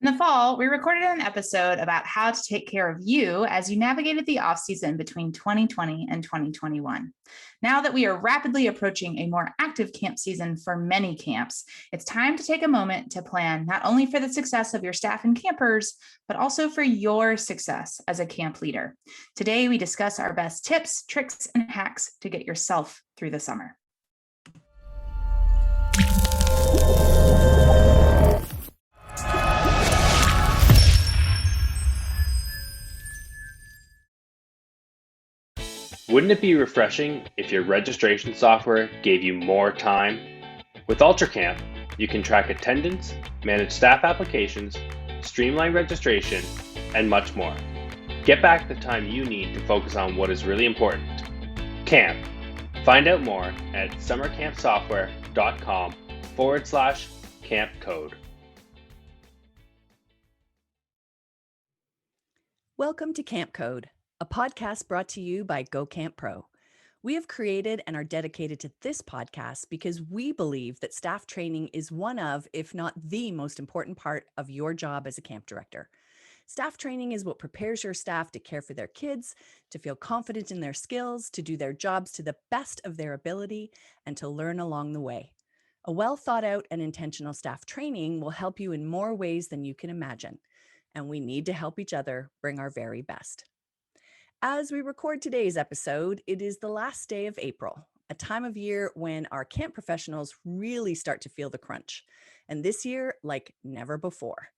In the fall, we recorded an episode about how to take care of you as you navigated the off-season between 2020 and 2021. Now that we are rapidly approaching a more active camp season for many camps, it's time to take a moment to plan not only for the success of your staff and campers, but also for your success as a camp leader. Today, we discuss our best tips, tricks, and hacks to get yourself through the summer. Wouldn't it be refreshing if your registration software gave you more time? With UltraCamp, you can track attendance, manage staff applications, streamline registration, and much more. Get back the time you need to focus on what is really important. Camp. Find out more at summercampsoftware.com/camp code. Welcome to Camp Code, a podcast brought to you by Go Camp Pro. We have created and are dedicated to this podcast because we believe that staff training is one of, if not the most important part of your job as a camp director. Staff training is what prepares your staff to care for their kids, to feel confident in their skills, to do their jobs to the best of their ability, and to learn along the way. A well thought out and intentional staff training will help you in more ways than you can imagine, and we need to help each other bring our very best. As we record today's episode, it is the last day of April, a time of year when our camp professionals really start to feel the crunch, and this year like never before.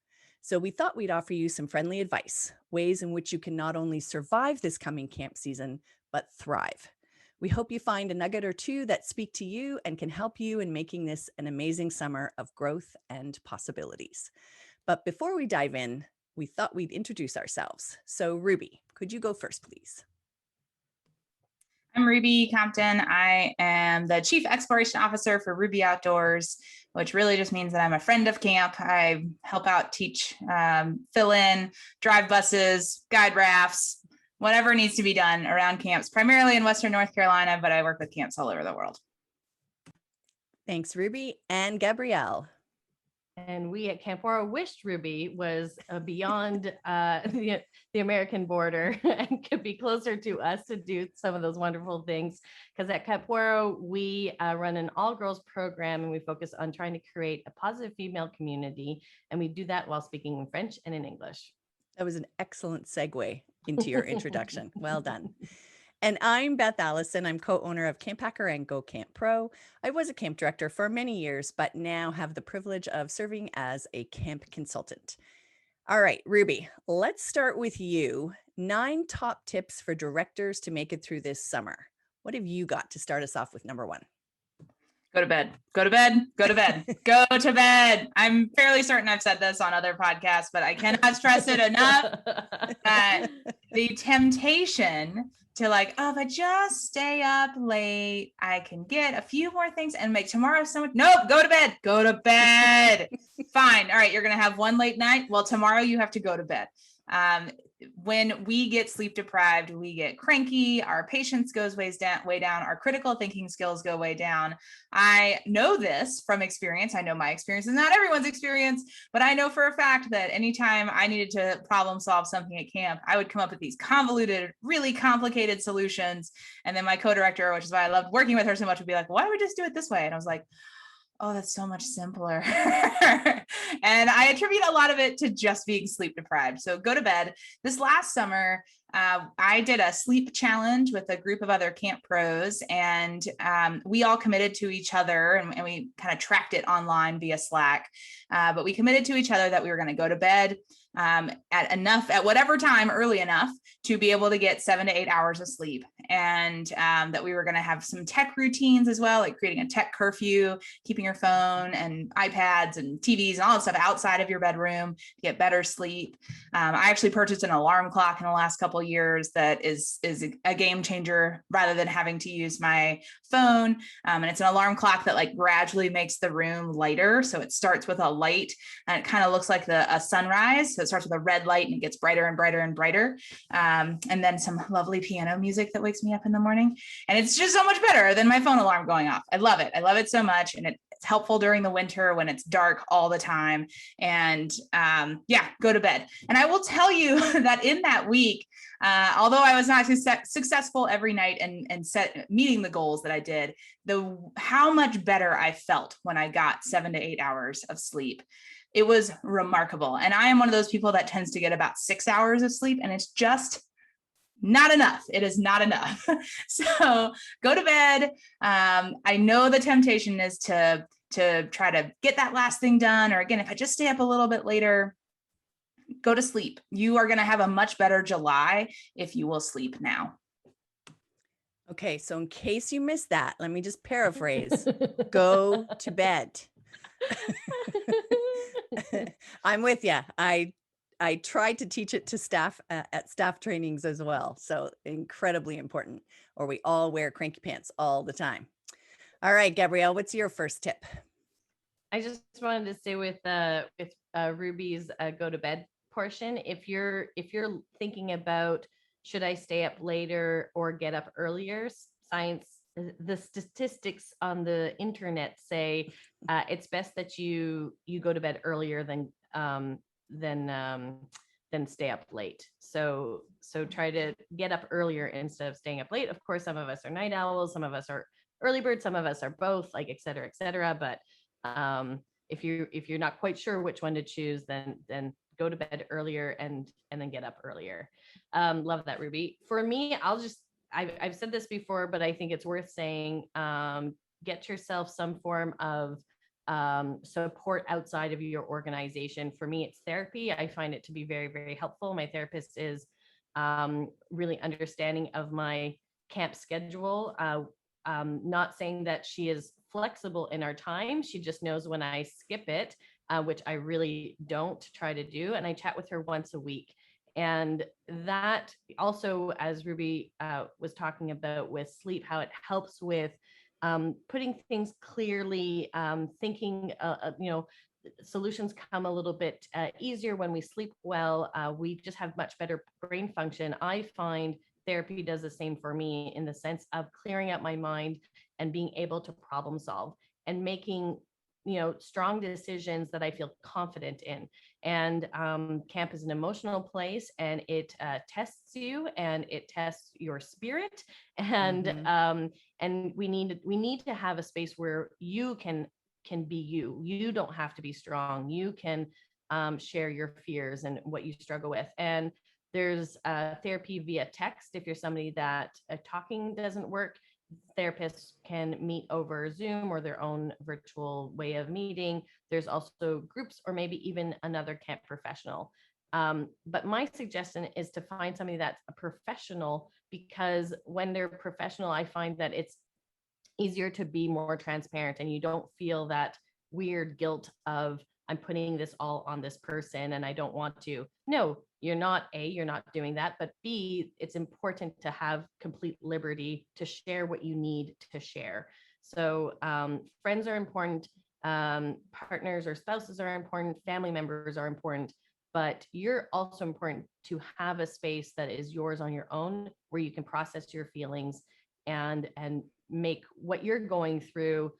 So we thought we'd offer you some friendly advice, ways in which you can not only survive this coming camp season, but thrive. We hope you find a nugget or two that speak to you and can help you in making this an amazing summer of growth and possibilities. But before we dive in, we thought we'd introduce ourselves. So Ruby, could you go first, please? I'm Ruby Compton. I am the Chief Exploration Officer for Ruby Outdoors, which really just means that I'm a friend of camp. I help out, teach, fill in, drive buses, guide rafts, whatever needs to be done around camps, primarily in Western North Carolina, but I work with camps all over the world. Thanks, Ruby. And Gabrielle. And we at Camp Oro wished Ruby was beyond the American border and could be closer to us to do some of those wonderful things. Because at Camp Oro, we run an all-girls program and we focus on trying to create a positive female community. And we do that while speaking in French and in English. That was an excellent segue into your introduction. Well done. And I'm Beth Allison. I'm co-owner of Camp Hacker and Go Camp Pro. I was a camp director for many years, but now have the privilege of serving as a camp consultant. All right, Ruby, let's start with you. 9 top tips for directors to make it through this summer. What have you got to start us off with number 1? Go to bed, go to bed, go to bed, go to bed. I'm fairly certain I've said this on other podcasts, but I cannot stress it enough that the temptation to if I just stay up late, I can get a few more things and make tomorrow so much. Nope, go to bed, go to bed. Fine. All right. You're going to have one late night. Well, tomorrow you have to go to bed. When we get sleep deprived, we get cranky, our patience goes way down, our critical thinking skills go way down. I know this from experience. I know my experience is not everyone's experience, but I know for a fact that anytime I needed to problem solve something at camp, I would come up with these convoluted, really complicated solutions. And then my co-director, which is why I loved working with her so much, would be like, why don't we just do it this way? And I was like, oh, that's so much simpler. And I attribute a lot of it to just being sleep deprived. So go to bed. This last summer, I did a sleep challenge with a group of other camp pros, and we all committed to each other, and we kind of tracked it online via Slack. But we committed to each other that we were going to go to bed at whatever time, early enough to be able to get 7 to 8 hours of sleep. And that we were going to have some tech routines as well, like creating a tech curfew, keeping your phone and iPads and TVs and all that stuff outside of your bedroom to get better sleep. I actually purchased an alarm clock in the last couple of years that is a game changer rather than having to use my phone. And it's an alarm clock that gradually makes the room lighter. So it starts with a light and it kind of looks like a sunrise. So it starts with a red light and it gets brighter and brighter and brighter. And then some lovely piano music that wakes me up in the morning. And it's just so much better than my phone alarm going off. I love it. I love it so much. And it It's helpful during the winter when it's dark all the time. And go to bed. And I will tell you that in that week, although I was not successful every night and meeting the goals that I did, how much better I felt when I got 7 to 8 hours of sleep. It was remarkable. And I am one of those people that tends to get about 6 hours of sleep, and it's just not enough. It is not enough. So go to bed. I know the temptation is to try to get that last thing done. Or again, if I just stay up a little bit later, go to sleep. You are going to have a much better July if you will sleep now. Okay, so in case you missed that, let me just paraphrase. Go to bed. I'm with you. I tried to teach it to staff at staff trainings as well. So incredibly important, or we all wear cranky pants all the time. All right, Gabrielle, what's your first tip? I just wanted to say with Ruby's go to bed portion, if you're thinking about should I stay up later or get up earlier, the statistics on the internet say it's best that you go to bed earlier than stay up late. So try to get up earlier instead of staying up late. Of course, some of us are night owls, some of us are early birds, some of us are both, like et cetera, et cetera. But if you're not quite sure which one to choose, then go to bed earlier and then get up earlier. Love that, Ruby. For me, I've said this before, but I think it's worth saying, get yourself some form of support outside of your organization. For me, it's therapy. I find it to be very, very helpful. My therapist is really understanding of my camp schedule. Not saying that she is flexible in our time. She just knows when I skip it, which I really don't try to do. And I chat with her once a week. And that also, as Ruby was talking about with sleep, how it helps with putting things clearly, thinking, solutions come a little bit easier when we sleep well. We just have much better brain function. I find therapy does the same for me in the sense of clearing up my mind and being able to problem solve and making strong decisions that I feel confident in. And camp is an emotional place, and it tests you and it tests your spirit. And and we need to have a space where you can be you. You don't have to be strong. You can share your fears and what you struggle with. And there's therapy via text. If you're somebody that talking doesn't work, therapists can meet over Zoom or their own virtual way of meeting. There's also groups or maybe even another camp professional. But my suggestion is to find somebody that's a professional, because when they're professional, I find that it's easier to be more transparent and you don't feel that weird guilt of I'm putting this all on this person and I don't want to. No, you're not doing that, but B, it's important to have complete liberty to share what you need to share. So friends are important, partners or spouses are important, family members are important, but you're also important to have a space that is yours on your own, where you can process your feelings and make what you're going through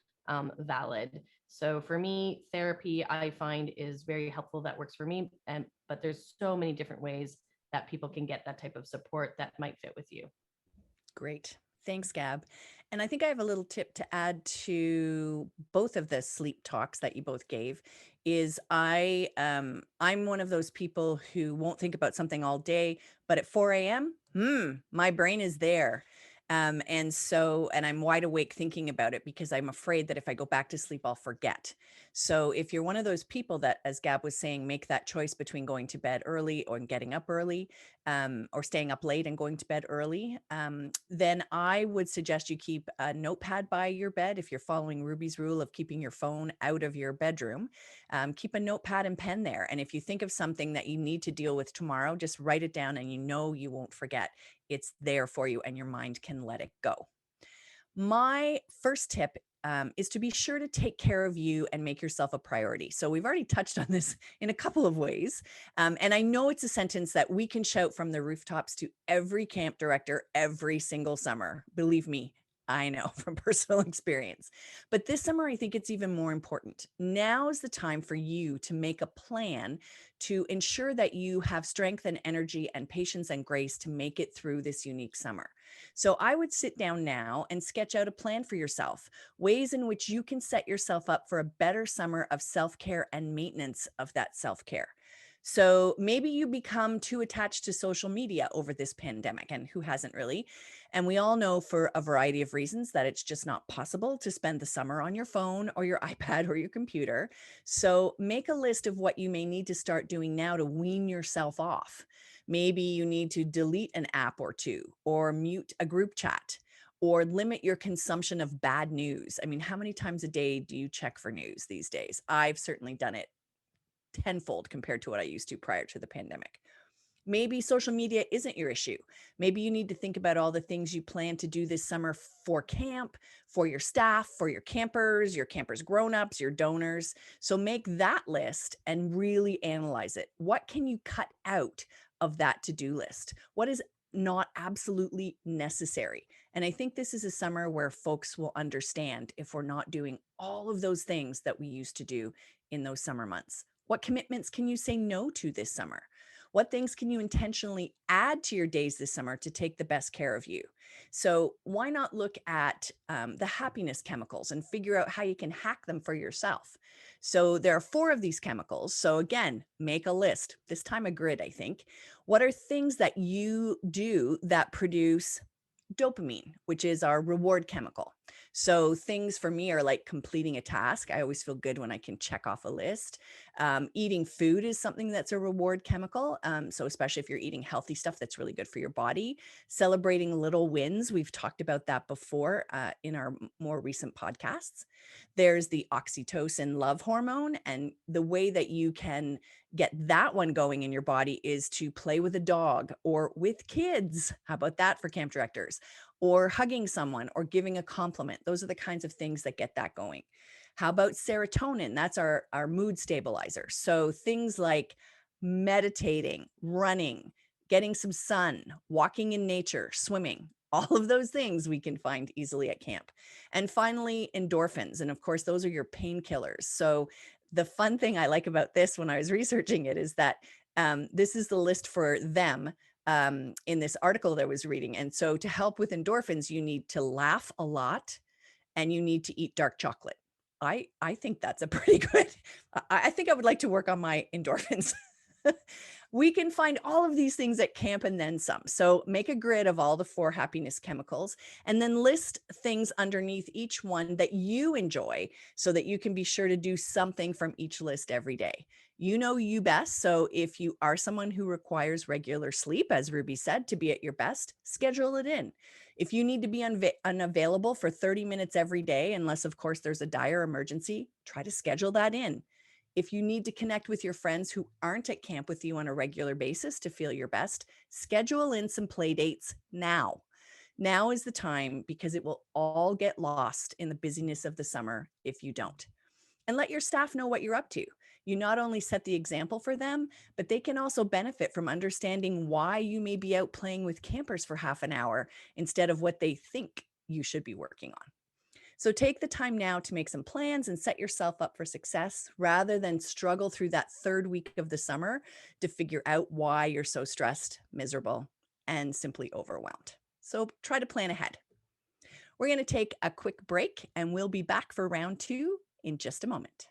valid. So for me, therapy, I find, is very helpful. That works for me. But there's so many different ways that people can get that type of support that might fit with you. Great. Thanks, Gab. And I think I have a little tip to add to both of the sleep talks that you both gave. Is I'm one of those people who won't think about something all day, but at 4 a.m., my brain is there. And I'm wide awake thinking about it, because I'm afraid that if I go back to sleep, I'll forget. So if you're one of those people that, as Gab was saying, make that choice between going to bed early or getting up early, or staying up late and going to bed early, then I would suggest you keep a notepad by your bed. If you're following Ruby's rule of keeping your phone out of your bedroom, keep a notepad and pen there. And if you think of something that you need to deal with tomorrow, just write it down, and you won't forget. It's there for you and your mind can let it go. My first tip is to be sure to take care of you and make yourself a priority. So we've already touched on this in a couple of ways. And I know it's a sentence that we can shout from the rooftops to every camp director every single summer. Believe me, I know from personal experience. But this summer, I think it's even more important. Now is the time for you to make a plan to ensure that you have strength and energy and patience and grace to make it through this unique summer. So I would sit down now and sketch out a plan for yourself, ways in which you can set yourself up for a better summer of self-care and maintenance of that self-care. So maybe you become too attached to social media over this pandemic, and who hasn't really? And we all know for a variety of reasons that it's just not possible to spend the summer on your phone or your iPad or your computer. So make a list of what you may need to start doing now to wean yourself off. Maybe you need to delete an app or two, or mute a group chat, or limit your consumption of bad news. I mean, how many times a day do you check for news these days? I've certainly done it tenfold compared to what I used to prior to the pandemic. Maybe social media isn't your issue. Maybe you need to think about all the things you plan to do this summer for camp, for your staff, for your campers grown-ups, your donors. So make that list and really analyze it. What can you cut out of that to-do list? What is not absolutely necessary? And I think this is a summer where folks will understand if we're not doing all of those things that we used to do in those summer months. What commitments can you say no to this summer? What things can you intentionally add to your days this summer to take the best care of you? So why not look at the happiness chemicals and figure out how you can hack them for yourself? So there are 4 of these chemicals. So again, make a list, this time a grid, I think. What are things that you do that produce dopamine, which is our reward chemical? So things for me are like completing a task. I always feel good when I can check off a list. Eating food is something that's a reward chemical. So especially if you're eating healthy stuff that's really good for your body. Celebrating little wins. We've talked about that before in our more recent podcasts. There's the oxytocin love hormone. And the way that you can get that one going in your body is to play with a dog or with kids. How about that for camp directors? Or hugging someone or giving a compliment. Those are the kinds of things that get that going. How about serotonin? That's our mood stabilizer. So things like meditating, running, getting some sun, walking in nature, swimming, all of those things we can find easily at camp. And finally, endorphins. And of course, those are your painkillers. So the fun thing I like about this when I was researching it is that this is the list for them in this article that I was reading. And so to help with endorphins, you need to laugh a lot and you need to eat dark chocolate. I think that's a pretty good, I think I would like to work on my endorphins. We can find all of these things at camp and then some. So make a grid of all the 4 happiness chemicals and then list things underneath each one that you enjoy so that you can be sure to do something from each list every day. You know you best. So if you are someone who requires regular sleep, as Ruby said, to be at your best, schedule it in. If you need to be unavailable for 30 minutes every day, unless of course there's a dire emergency, try to schedule that in. If you need to connect with your friends who aren't at camp with you on a regular basis to feel your best, schedule in some play dates now. Now is the time because it will all get lost in the busyness of the summer if you don't. And let your staff know what you're up to. You not only set the example for them, but they can also benefit from understanding why you may be out playing with campers for half an hour instead of what they think you should be working on. So take the time now to make some plans and set yourself up for success rather than struggle through that 3rd week of the summer to figure out why you're so stressed, miserable, and simply overwhelmed. So try to plan ahead. We're going to take a quick break and we'll be back for round 2 in just a moment.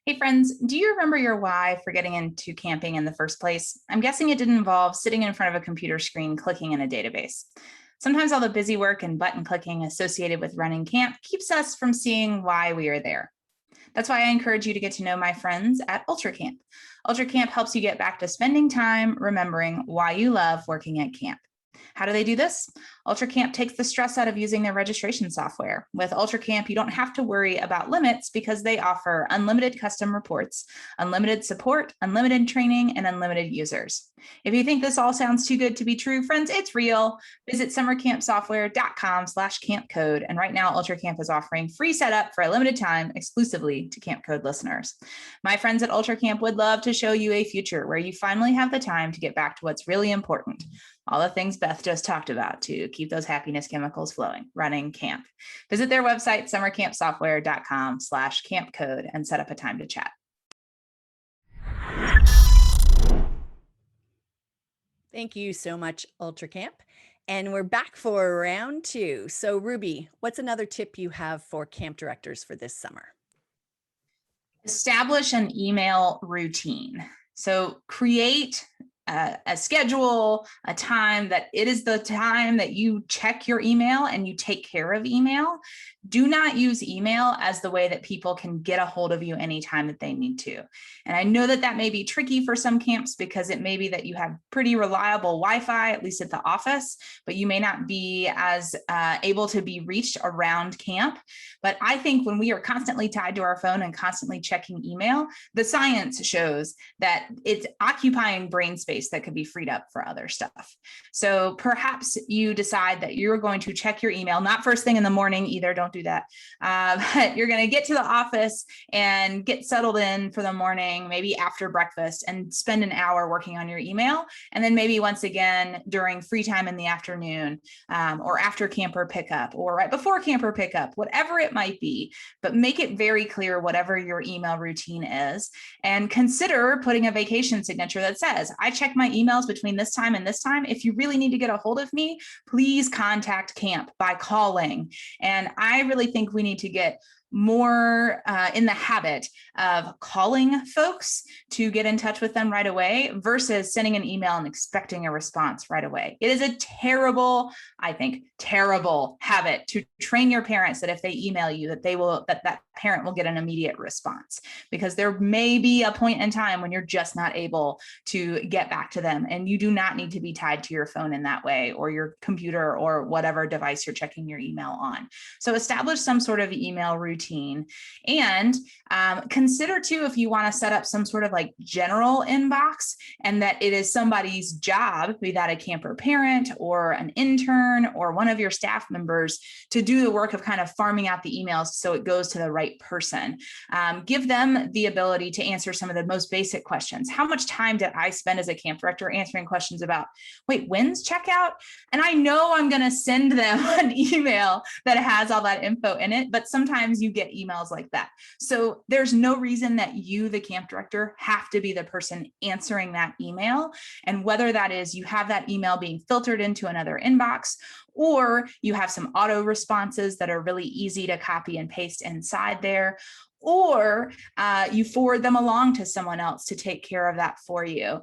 Hey friends, do you remember your why for getting into camping in the first place? I'm guessing it didn't involve sitting in front of a computer screen clicking in a database. Sometimes all the busy work and button clicking associated with running camp keeps us from seeing why we are there. That's why I encourage you to get to know my friends at Ultra Camp. Ultra Camp helps you get back to spending time remembering why you love working at camp. How do they do this? Ultra Camp takes the stress out of using their registration software. With Ultra Camp, you don't have to worry about limits because they offer unlimited custom reports, unlimited support, unlimited training, and unlimited users. If you think this all sounds too good to be true, friends, it's real. Visit summercampsoftware.com/campcode. And right now, Ultra Camp is offering free setup for a limited time exclusively to Camp Code listeners. My friends at Ultra Camp would love to show you a future where you finally have the time to get back to what's really important. all the things Beth just talked about to keep those happiness chemicals flowing, running camp. Visit their website, summercampsoftware.com/camp code, and set up a time to chat. Thank you so much, Ultra Camp. And we're back for round 2. So Ruby, what's another tip you have for camp directors for this summer? Establish an email routine. So create a schedule, a time that it is the time that you check your email and you take care of email. Do not use email as the way that people can get a hold of you anytime that they need to. And I know that that may be tricky for some camps because it may be that you have pretty reliable Wi-Fi, at least at the office, but you may not be as able to be reached around camp. But I think when we are constantly tied to our phone and constantly checking email, the science shows that it's occupying brain space that could be freed up for other stuff. So perhaps you decide that you're going to check your email, not first thing in the morning either, don't do that. But you're going to get to the office and get settled in for the morning, maybe after breakfast, and spend an hour working on your email. And then maybe once again during free time in the afternoon, or after camper pickup, or right before camper pickup, whatever it might be. But make it very clear whatever your email routine is, and consider putting a vacation signature that says, I check my emails between this time and this time. If you really need to get a hold of me, please contact camp by calling. And I really think we need to get more in the habit of calling folks to get in touch with them right away versus sending an email and expecting a response right away. It is a terrible, I think, terrible habit to train your parents that if they email you, that parent will get an immediate response, because there may be a point in time when you're just not able to get back to them, and you do not need to be tied to your phone in that way, or your computer, or whatever device you're checking your email on. So establish some sort of email routine, and consider too, if you want to set up some sort of like general inbox, and that it is somebody's job, be that a camper parent or an intern or one of your staff members, to do the work of kind of farming out the emails so it goes to the right person. Give them the ability to answer some of the most basic questions. How much time did I spend as a camp director answering questions about, wait, when's checkout? And I know I'm going to send them an email that has all that info in it, but sometimes you get emails like that. So there's no reason that you, the camp director, have to be the person answering that email. And whether that is you have that email being filtered into another inbox, or you have some auto responses that are really easy to copy and paste inside there, or you forward them along to someone else to take care of that for you.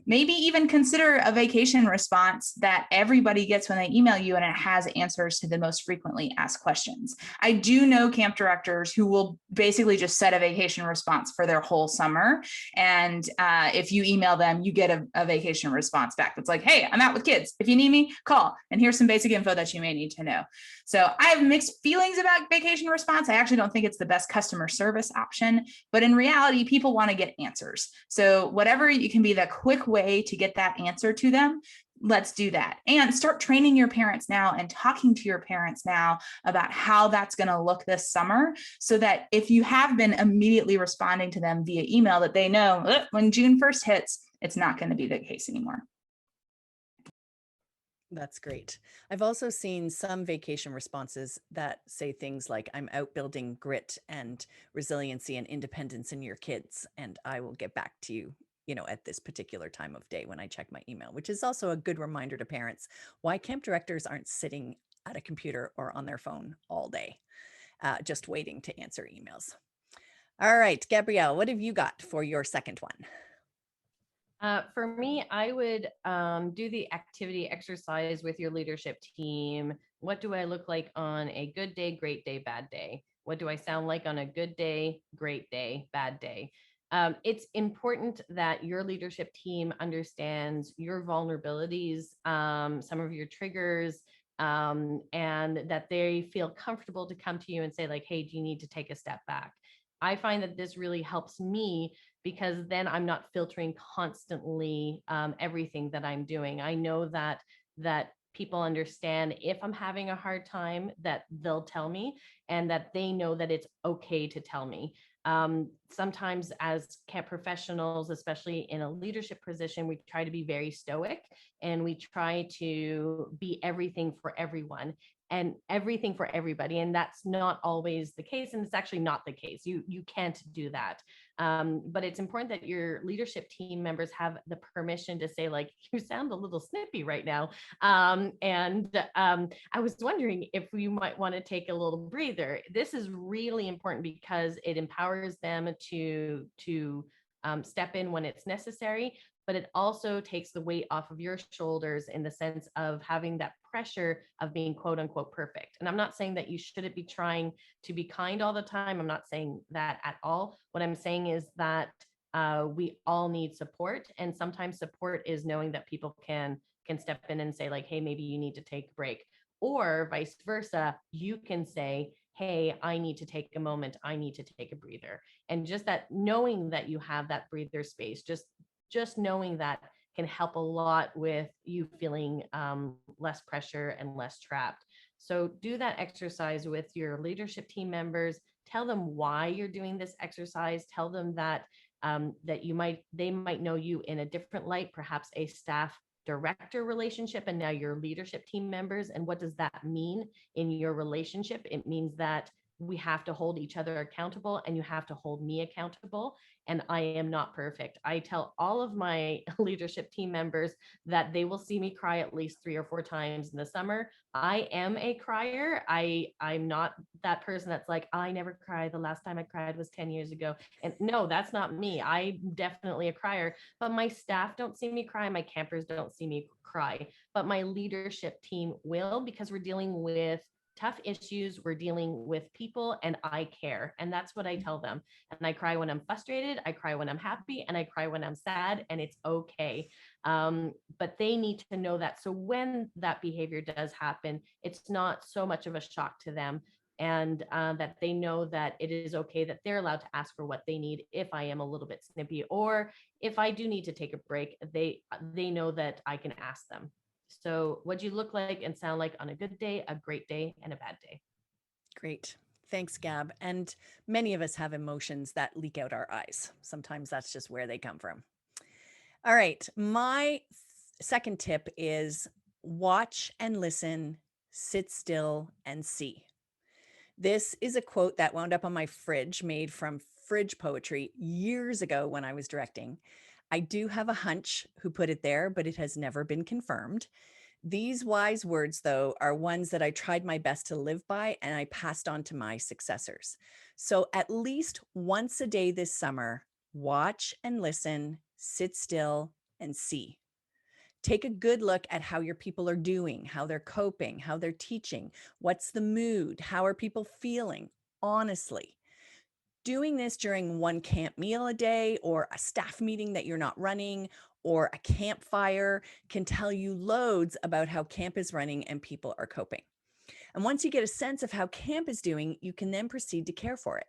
Maybe even consider a vacation response that everybody gets when they email you, and it has answers to the most frequently asked questions. I do know camp directors who will basically just set a vacation response for their whole summer. And if you email them, you get a vacation response back that's like, hey, I'm out with kids. If you need me, call. And here's some basic info that you may need to know. So I have mixed feelings about vacation response. I actually don't think it's the best customer service option, but in reality, people want to get answers. So whatever you can be the quick way to get that answer to them, let's do that. And start training your parents now and talking to your parents now about how that's going to look this summer, so that if you have been immediately responding to them via email, that they know when June 1st hits, it's not going to be the case anymore. That's great. I've also seen some vacation responses that say things like, I'm out building grit and resiliency and independence in your kids, and I will get back to you, at this particular time of day when I check my email, which is also a good reminder to parents why camp directors aren't sitting at a computer or on their phone all day, just waiting to answer emails. All right, Gabrielle, what have you got for your second one? For me, I would do the activity exercise with your leadership team. What do I look like on a good day, great day, bad day? What do I sound like on a good day, great day, bad day? It's important that your leadership team understands your vulnerabilities, some of your triggers, and that they feel comfortable to come to you and say like, hey, do you need to take a step back? I find that this really helps me, because then I'm not filtering constantly everything that I'm doing. I know that people understand if I'm having a hard time, that they'll tell me, and that they know that it's okay to tell me. Sometimes as camp professionals, especially in a leadership position, we try to be very stoic and we try to be everything for everyone and everything for everybody. And that's not always the case. And it's actually not the case. You can't do that. But it's important that your leadership team members have the permission to say, like, you sound a little snippy right now. I was wondering if you might want to take a little breather. This is really important because it empowers them to step in when it's necessary, but it also takes the weight off of your shoulders in the sense of having that pressure of being quote unquote perfect. And I'm not saying that you shouldn't be trying to be kind all the time. I'm not saying that at all. What I'm saying is that we all need support, and sometimes support is knowing that people can step in and say, like, hey, maybe you need to take a break, or vice versa. You can say, hey, I need to take a moment, I need to take a breather. And just that, knowing that you have that breather space, just knowing that can help a lot with you feeling less pressure and less trapped. So do that exercise with your leadership team members. Tell them why you're doing this exercise. Tell them that that they might know you in a different light, perhaps a staff director relationship, and now you're leadership team members. And what does that mean in your relationship? It means that we have to hold each other accountable, and you have to hold me accountable. And I am not perfect. I tell all of my leadership team members that they will see me cry at least 3 or 4 times in the summer. I am a crier. I'm not that person that's like, I never cry. The last time I cried was 10 years ago. And no, that's not me. I'm definitely a crier, but my staff don't see me cry. My campers don't see me cry, but my leadership team will, because we're dealing with tough issues. We're dealing with people, and I care. And that's what I tell them. And I cry when I'm frustrated. I cry when I'm happy, and I cry when I'm sad, and it's okay. But they need to know that. So when that behavior does happen, it's not so much of a shock to them, and that they know that it is okay, that they're allowed to ask for what they need. If I am a little bit snippy, or if I do need to take a break, they know that I can ask them. So what do you look like and sound like on a good day, a great day, and a bad day? Great. Thanks, Gab. And many of us have emotions that leak out our eyes. Sometimes that's just where they come from. All right. My second tip is watch and listen, sit still and see. This is a quote that wound up on my fridge, made from fridge poetry years ago when I was directing. I do have a hunch who put it there, but it has never been confirmed. These wise words, though, are ones that I tried my best to live by and I passed on to my successors. So at least once a day this summer, watch and listen, sit still and see. Take a good look at how your people are doing, how they're coping, how they're teaching, what's the mood, how are people feeling, honestly. Doing this during one camp meal a day, or a staff meeting that you're not running, or a campfire can tell you loads about how camp is running and people are coping. And once you get a sense of how camp is doing, you can then proceed to care for it.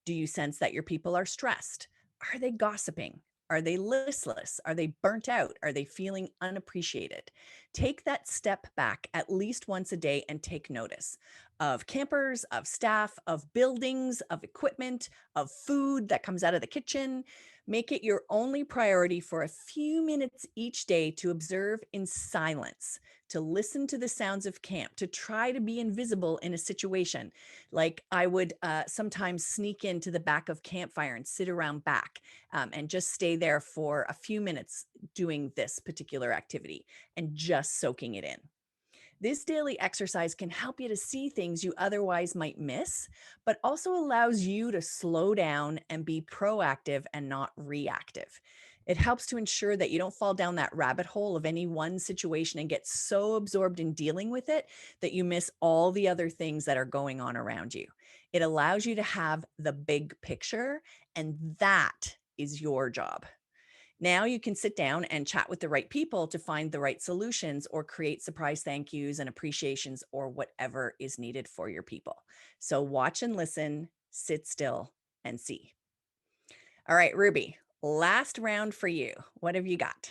Do you sense that your people are stressed? Are they gossiping? Are they listless? Are they burnt out? Are they feeling unappreciated? Take that step back at least once a day and take notice of campers, of staff, of buildings, of equipment, of food that comes out of the kitchen. Make it your only priority for a few minutes each day to observe in silence, to listen to the sounds of camp, to try to be invisible in a situation. Like I would sometimes sneak into the back of campfire and sit around back and just stay there for a few minutes doing this particular activity and just soaking it in. This daily exercise can help you to see things you otherwise might miss, but also allows you to slow down and be proactive and not reactive. It helps to ensure that you don't fall down that rabbit hole of any one situation and get so absorbed in dealing with it that you miss all the other things that are going on around you. It allows you to have the big picture, and that is your job. Now you can sit down and chat with the right people to find the right solutions, or create surprise thank yous and appreciations, or whatever is needed for your people. So watch and listen, sit still and see. All right, Ruby, last round for you. What have you got?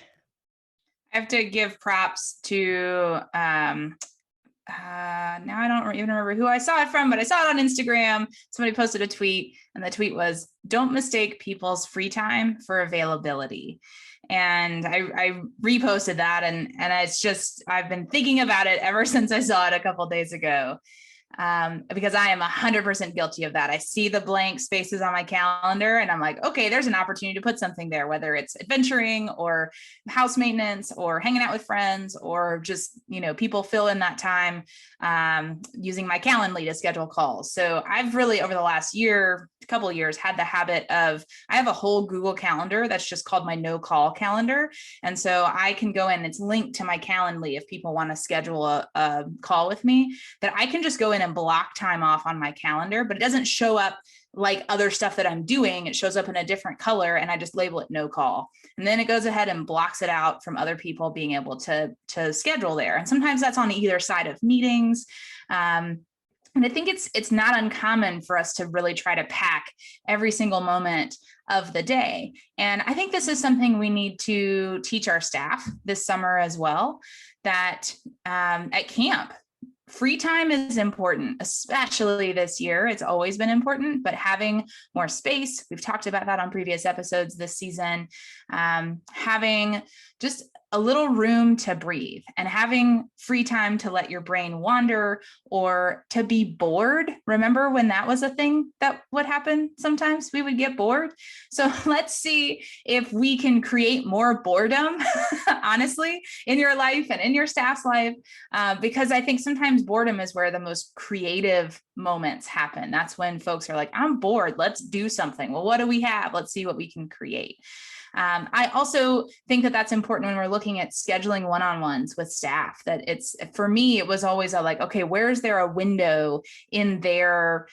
I have to give props to now I don't even remember who I saw it from, but I saw it on Instagram. Somebody posted a tweet, and the tweet was, "Don't mistake people's free time for availability." And I reposted that, and it's just, I've been thinking about it ever since I saw it a couple days ago. Because I am 100% guilty of that. I see the blank spaces on my calendar and I'm like, okay, there's an opportunity to put something there, whether it's adventuring or house maintenance or hanging out with friends, or just, people fill in that time using my Calendly to schedule calls. So I've really, over the last couple of years, had the habit of, I have a whole Google Calendar that's just called my no call calendar. And so I can go in, it's linked to my Calendly if people want to schedule a call with me, that I can just go in and block time off on my calendar, but it doesn't show up like other stuff that I'm doing. It shows up in a different color, and I just label it no call. And then it goes ahead and blocks it out from other people being able to schedule there. And sometimes that's on either side of meetings. And I think it's not uncommon for us to really try to pack every single moment of the day. And I think this is something we need to teach our staff this summer as well, that at camp, free time is important, especially this year. It's always been important, but having more space, we've talked about that on previous episodes this season, having just a little room to breathe and having free time to let your brain wander or to be bored. Remember when that was a thing that would happen? Sometimes we would get bored. So let's see if we can create more boredom, honestly, in your life and in your staff's life, because I think sometimes boredom is where the most creative moments happen. That's when folks are like, I'm bored, let's do something. Well, what do we have? Let's see what we can create. I also think that that's important when we're looking at scheduling one-on-ones with staff, that it's, for me, it was always like, okay, where's there a window in their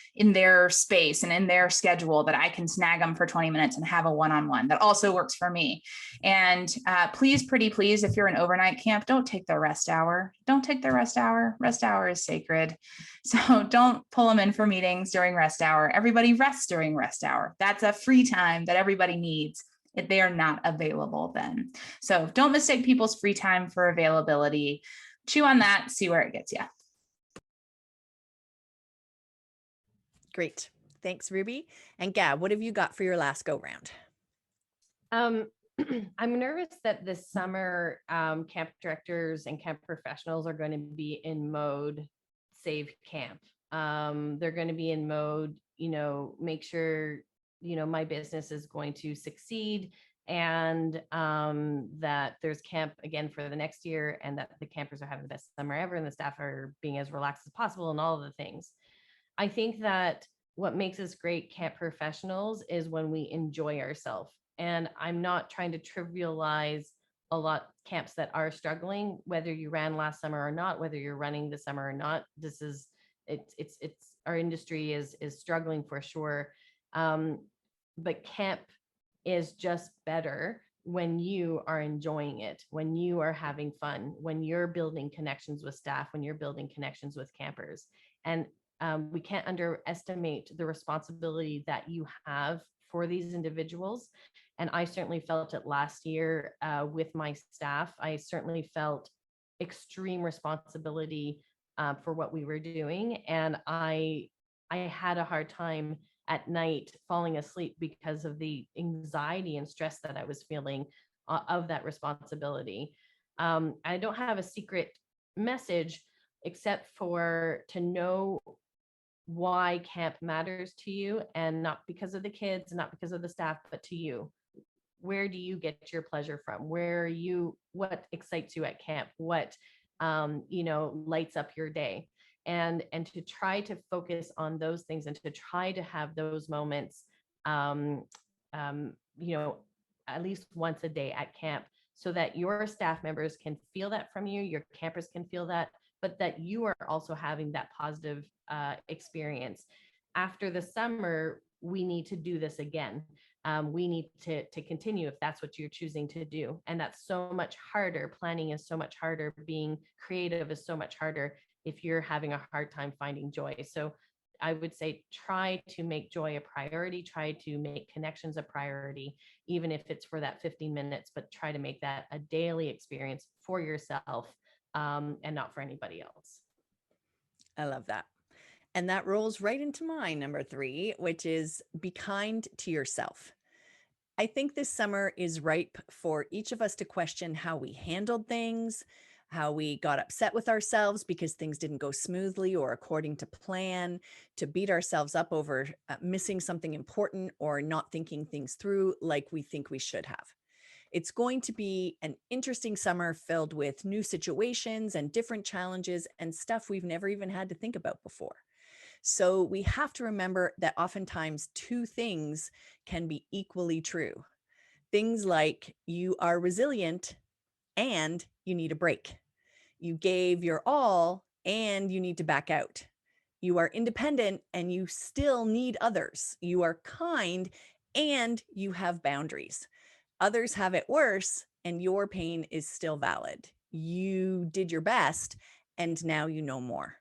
space and in their schedule that I can snag them for 20 minutes and have a one-on-one that also works for me. And please, pretty please, if you're an overnight camp, don't take the rest hour. Don't take the rest hour. Rest hour is sacred. So don't pull them in for meetings during rest hour. Everybody rests during rest hour. That's a free time that everybody needs if they are not available then. So don't mistake people's free time for availability. Chew on that, see where it gets you. Great. Thanks, Ruby. And Gab, what have you got for your last go round? I'm nervous that this summer camp directors and camp professionals are going to be in mode save camp. They're going to be in mode, make sure my business is going to succeed, and that there's camp again for the next year, and that the campers are having the best summer ever, and the staff are being as relaxed as possible, and all of the things. I think that what makes us great camp professionals is when we enjoy ourselves. And I'm not trying to trivialize a lot camps that are struggling, whether you ran last summer or not, whether you're running this summer or not. This is it's our industry is struggling for sure. But camp is just better when you are enjoying it, when you are having fun, when you're building connections with staff, when you're building connections with campers. And we can't underestimate the responsibility that you have for these individuals. And I certainly felt it last year with my staff. I certainly felt extreme responsibility for what we were doing. And I had a hard time at night falling asleep because of the anxiety and stress that I was feeling of that responsibility. I don't have a secret message except for to know why camp matters to you, and not because of the kids, not because of the staff, but to you. Where do you get your pleasure from? What excites you at camp? What lights up your day? And to try to focus on those things, and to try to have those moments at least once a day at camp, so that your staff members can feel that from you, your campers can feel that, but that you are also having that positive experience. After the summer, we need to do this again. We need to continue if that's what you're choosing to do. And that's so much harder. Planning is so much harder. Being creative is so much harder if you're having a hard time finding joy. So I would say try to make joy a priority, try to make connections a priority, even if it's for that 15 minutes, but try to make that a daily experience for yourself, and not for anybody else. I love that. And that rolls right into my number 3, which is be kind to yourself. I think this summer is ripe for each of us to question how we handled things, how we got upset with ourselves because things didn't go smoothly or according to plan, to beat ourselves up over missing something important or not thinking things through like we think we should have. It's going to be an interesting summer filled with new situations and different challenges and stuff we've never even had to think about before. So we have to remember that oftentimes 2 things can be equally true. Things like you are resilient and you need a break. You gave your all and you need to back out. You are independent and you still need others. You are kind and you have boundaries. Others have it worse and your pain is still valid. You did your best and now you know more.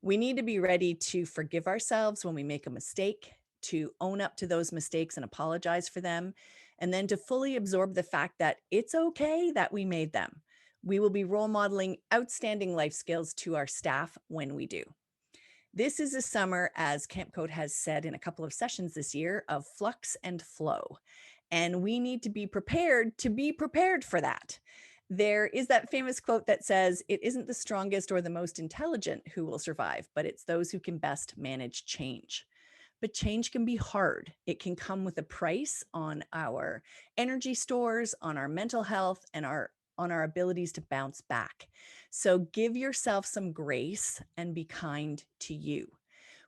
We need to be ready to forgive ourselves when we make a mistake, to own up to those mistakes and apologize for them, and then to fully absorb the fact that it's okay that we made them. We will be role modeling outstanding life skills to our staff when we do. This is a summer, as Camp Code has said in a couple of sessions this year, of flux and flow. And we need to be prepared for that. There is that famous quote that says, "It isn't the strongest or the most intelligent who will survive, but it's those who can best manage change." But change can be hard. It can come with a price on our energy stores, on our mental health, and on our abilities to bounce back. So give yourself some grace and be kind to you.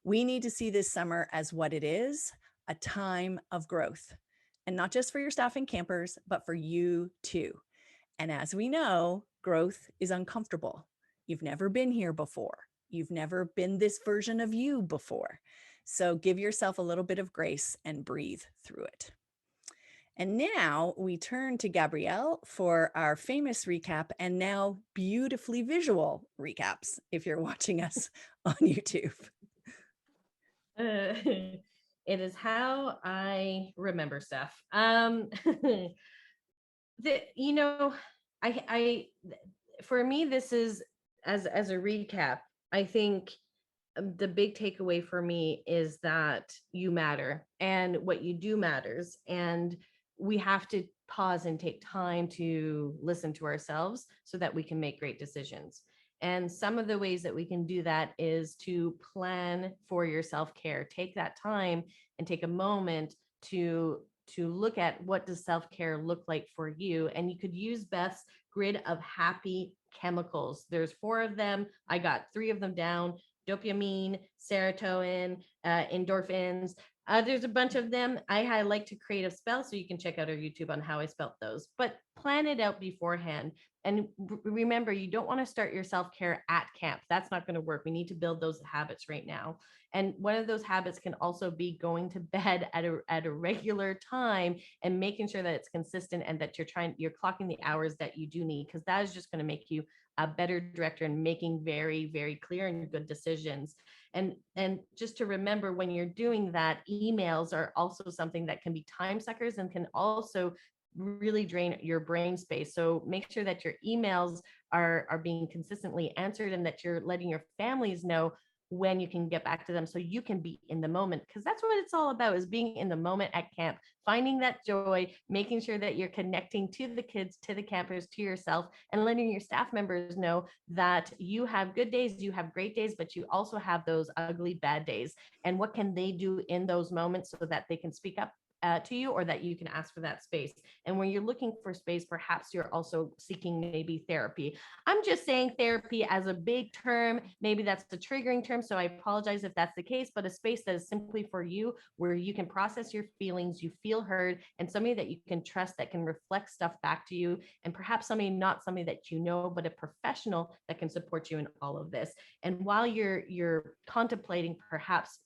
We need to see this summer as what it is, a time of growth. And not just for your staff and campers, but for you too. And as we know, growth is uncomfortable. You've never been here before. You've never been this version of you before. So give yourself a little bit of grace and breathe through it. And now we turn to Gabrielle for our famous recap and now beautifully visual recaps if you're watching us on YouTube. It is how I remember stuff. You know, I for me, this is as a recap. I think the big takeaway for me is that you matter and what you do matters, and we have to pause and take time to listen to ourselves so that we can make great decisions. And some of the ways that we can do that is to plan for your self-care. Take that time and take a moment to look at what does self-care look like for you. And you could use Beth's grid of happy chemicals. There's 4 of them. I got 3 of them down: dopamine, serotonin, endorphins. There's a bunch of them. I like to create a spell, so you can check out our YouTube on how I spelt those, but plan it out beforehand. And remember, you don't want to start your self-care at camp. That's not going to work. We need to build those habits right now. And one of those habits can also be going to bed at a regular time and making sure that it's consistent and that you're clocking the hours that you do need, because that is just going to make you a better director and making very, very clear and good decisions. And just to remember, when you're doing that, emails are also something that can be time suckers and can also really drain your brain space. So make sure that your emails are being consistently answered and that you're letting your families know when you can get back to them so you can be in the moment, because that's what it's all about, is being in the moment at camp, finding that joy, making sure that you're connecting to the kids, to the campers, to yourself, and letting your staff members know that you have good days, you have great days, but you also have those ugly bad days. And what can they do in those moments so that they can speak up to you, or that you can ask for that space. And when you're looking for space, perhaps you're also seeking maybe therapy. I'm just saying therapy as a big term. Maybe that's the triggering term, so I apologize if that's the case, but a space that is simply for you, where you can process your feelings, you feel heard, and somebody that you can trust that can reflect stuff back to you, and perhaps not somebody that you know, but a professional that can support you in all of this. And while you're contemplating perhaps,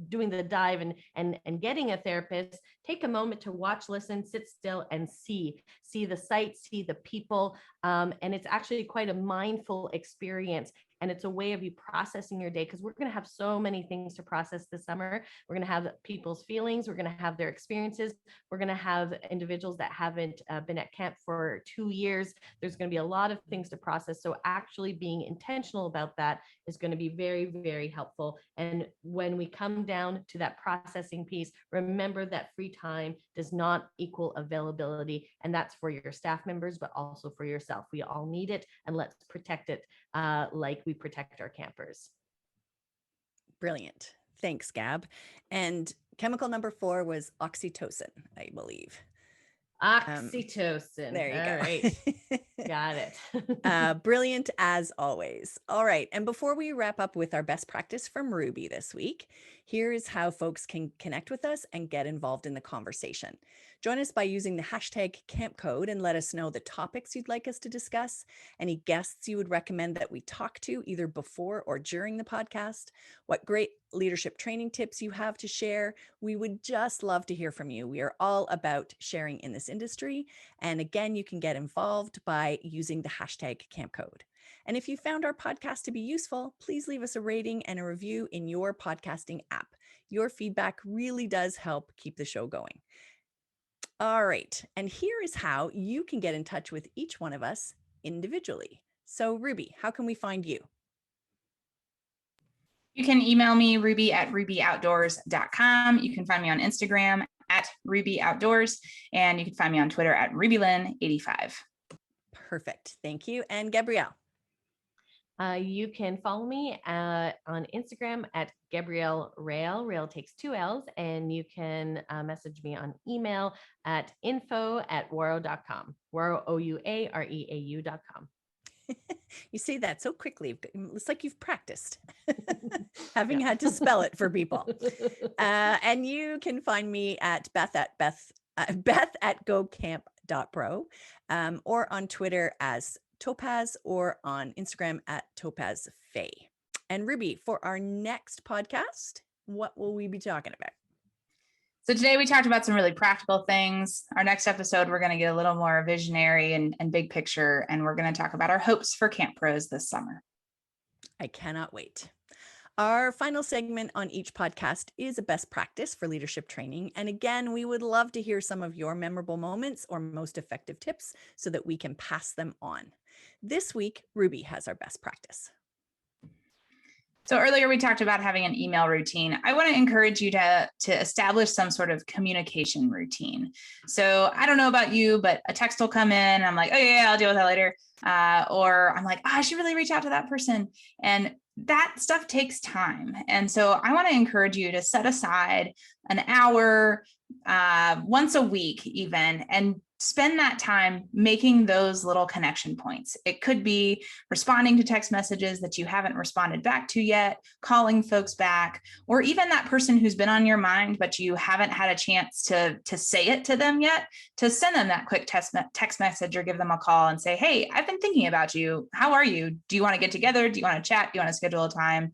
doing the dive and getting a therapist, take a moment to watch, listen, sit still, and see the sights, see the people. And it's actually quite a mindful experience. And it's a way of you processing your day, because we're going to have so many things to process this summer. We're going to have people's feelings. We're going to have their experiences. We're going to have individuals that haven't been at camp for 2 years. There's going to be a lot of things to process. So actually being intentional about that is going to be very, very helpful. And when we come down to that processing piece, remember that free time does not equal availability. And that's for your staff members, but also for yourself. We all need it, and let's protect it like we protect our campers. Brilliant. Thanks, Gab. And chemical number 4 was oxytocin, I believe. Oxytocin. There you All go. Right. Got it. Brilliant as always. All right. And before we wrap up with our best practice from Ruby this week, here is how folks can connect with us and get involved in the conversation. Join us by using the hashtag #CampCode and let us know the topics you'd like us to discuss, any guests you would recommend that we talk to either before or during the podcast, what great leadership training tips you have to share. We would just love to hear from you. We are all about sharing in this industry. And again, you can get involved by using the hashtag #CampCode. And if you found our podcast to be useful, please leave us a rating and a review in your podcasting app. Your feedback really does help keep the show going. All right. And here is how you can get in touch with each one of us individually. So Ruby, how can we find you? You can email me, ruby@rubyoutdoors.com. You can find me on Instagram @rubyoutdoors, and you can find me on Twitter @rubylyn85. Perfect. Thank you. And Gabrielle? You can follow me on Instagram @Gabrielle Rail. Rail takes 2 L's. And you can message me on email at info@waro.com. Waro, OUAREAU.com. You say that so quickly. It's like you've practiced having had to spell it for people. And you can find me at Beth at gocamp.pro, or on Twitter as Topaz, or on Instagram @TopazFay. And Ruby, for our next podcast, what will we be talking about? So today we talked about some really practical things. Our next episode, we're going to get a little more visionary and big picture, and we're going to talk about our hopes for Camp Pros this summer. I cannot wait. Our final segment on each podcast is a best practice for leadership training. And again, we would love to hear some of your memorable moments or most effective tips so that we can pass them on. This week, Ruby has our best practice. So earlier we talked about having an email routine. I want to encourage you to establish some sort of communication routine. So I don't know about you, but a text will come in. I'm like, oh yeah, I'll deal with that later. Or I'm like, I should really reach out to that person. And that stuff takes time. And so I want to encourage you to set aside an hour once a week even, and spend that time making those little connection points. It could be responding to text messages that you haven't responded back to yet, calling folks back, or even that person who's been on your mind, but you haven't had a chance to say it to them yet, to send them that quick text message or give them a call and say, hey, I've been thinking about you. How are you? Do you want to get together? Do you want to chat? Do you want to schedule a time?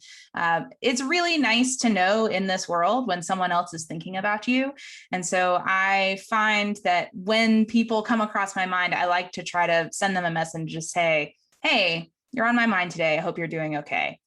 It's really nice to know in this world when someone else is thinking about you. And so I find that when people come across my mind, I like to try to send them a message and just say, hey, you're on my mind today. I hope you're doing okay.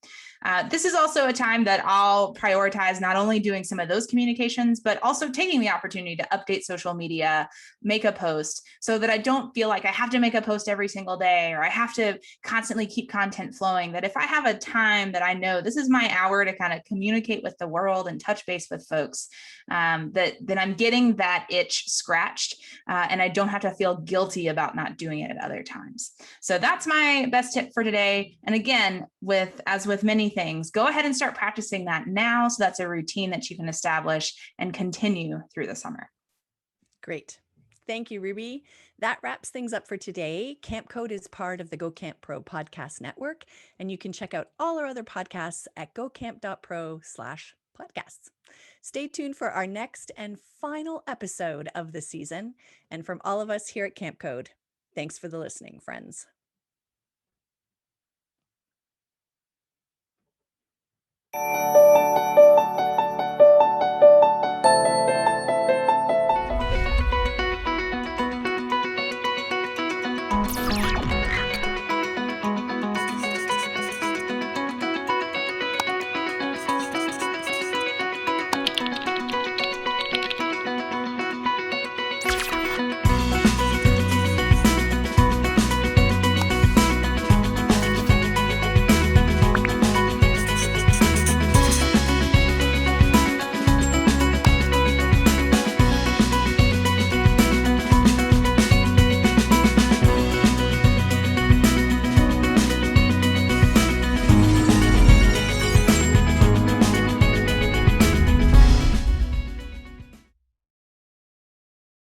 This is also a time that I'll prioritize not only doing some of those communications, but also taking the opportunity to update social media, make a post, so that I don't feel like I have to make a post every single day, or I have to constantly keep content flowing. That if I have a time that I know this is my hour to kind of communicate with the world and touch base with folks, that I'm getting that itch scratched, and I don't have to feel guilty about not doing it at other times. So that's my best tip for today. And again, as with many things, go ahead and start practicing that now, so that's a routine that you can establish and continue through the summer. Great. Thank you, Ruby. That wraps things up for today. Camp Code is part of the Go Camp Pro podcast network, and you can check out all our other podcasts at gocamp.pro/podcasts. Stay tuned for our next and final episode of the season. And from all of us here at Camp Code, thanks for the listening, friends.